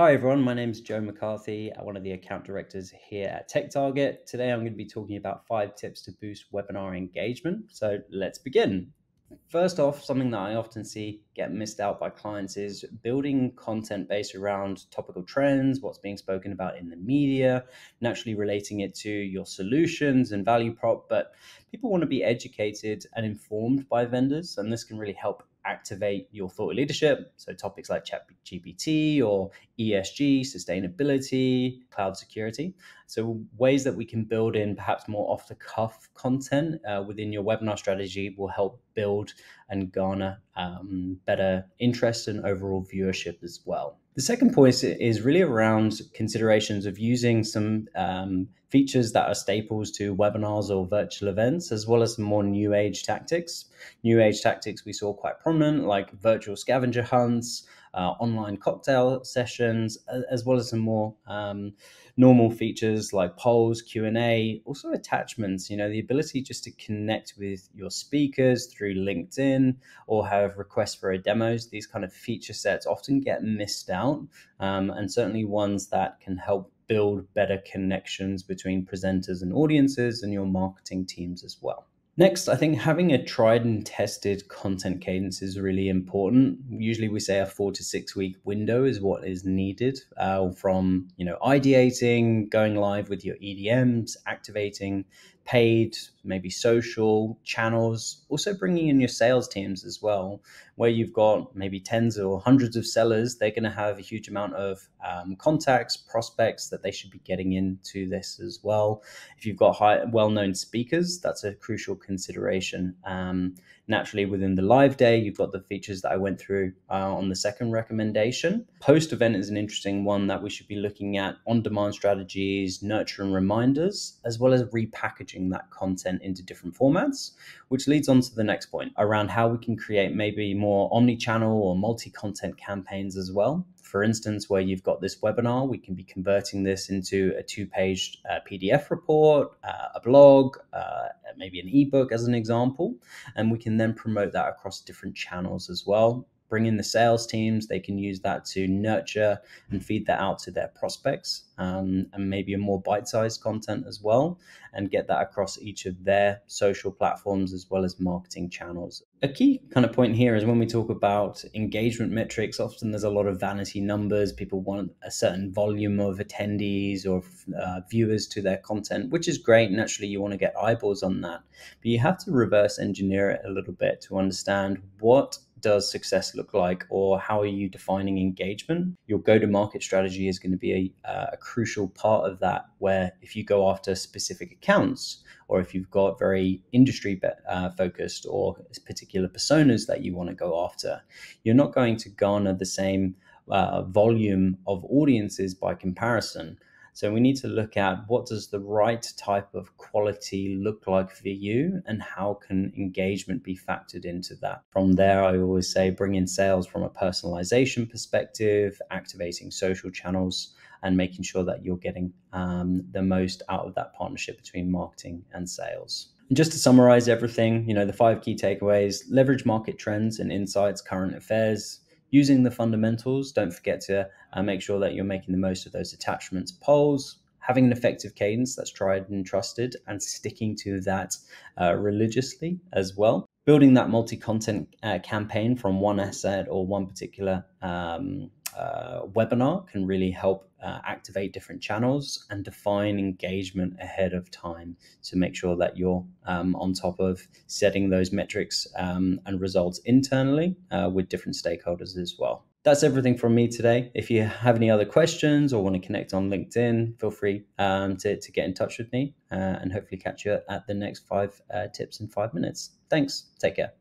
Hi everyone, my name is Joe McCarthy, one of the account directors here at TechTarget. Today I'm going to be talking about 5 tips to boost webinar engagement. So let's begin. First off, something that I often see get missed out by clients is building content based around topical trends, what's being spoken about in the media, naturally relating it to your solutions and value prop. But people want to be educated and informed by vendors, and this can really help activate your thought leadership. So topics like ChatGPT or ESG, sustainability, cloud security. So ways that we can build in perhaps more off the cuff content within your webinar strategy will help build and garner better interest and overall viewership as well. The second point is really around considerations of using some features that are staples to webinars or virtual events, as well as some more new age tactics. New age tactics we saw quite prominent, like virtual scavenger hunts, online cocktail sessions, as well as some more normal features like polls, Q&A, also attachments, the ability just to connect with your speakers through LinkedIn or have requests for demos. These kind of feature sets often get missed out, and certainly ones that can help build better connections between presenters and audiences and your marketing teams as well. Next, I think having a tried and tested content cadence is really important. Usually we say a 4 to 6 week window is what is needed from ideating, going live with your EDMs, activating paid, maybe social channels, also bringing in your sales teams as well, where you've got maybe tens or hundreds of sellers. They're going to have a huge amount of contacts, prospects that they should be getting into this as well. If you've got well-known speakers, that's a crucial consideration. Naturally, within the live day, you've got the features that I went through on the second recommendation. Post-event is an interesting one that we should be looking at: on-demand strategies, nurture and reminders, as well as repackaging that content into different formats, which leads on to the next point around how we can create maybe more omni-channel or multi-content campaigns as well. For instance, where you've got this webinar, we can be converting this into a 2-page PDF report, a blog, maybe an ebook as an example, and we can then promote that across different channels as well. Bring in the sales teams, they can use that to nurture and feed that out to their prospects, and maybe a more bite-sized content as well, and get that across each of their social platforms as well as marketing channels. A key kind of point here is when we talk about engagement metrics, often there's a lot of vanity numbers. People want a certain volume of attendees or viewers to their content, which is great. Naturally, you want to get eyeballs on that, but you have to reverse engineer it a little bit to understand what does success look like, or how are you defining engagement? Your go-to-market strategy is going to be a crucial part of that, where if you go after specific accounts, or if you've got very industry focused or particular personas that you want to go after, you're not going to garner the same volume of audiences by comparison. So we need to look at what does the right type of quality look like for you, and how can engagement be factored into that. From there, I always say bring in sales from a personalization perspective, activating social channels, and making sure that you're getting the most out of that partnership between marketing and sales. And just to summarize everything, the 5 key takeaways: leverage market trends and insights, current affairs, using the fundamentals. Don't forget to make sure that you're making the most of those attachments, polls, having an effective cadence that's tried and trusted, and sticking to that religiously as well. Building that multi-content campaign from one asset or one particular webinar can really help activate different channels and define engagement ahead of time to make sure that you're on top of setting those metrics and results internally with different stakeholders as well. That's everything from me today. If you have any other questions or want to connect on LinkedIn, feel free to get in touch with me and hopefully catch you at the next 5 tips in 5 minutes. Thanks. Take care.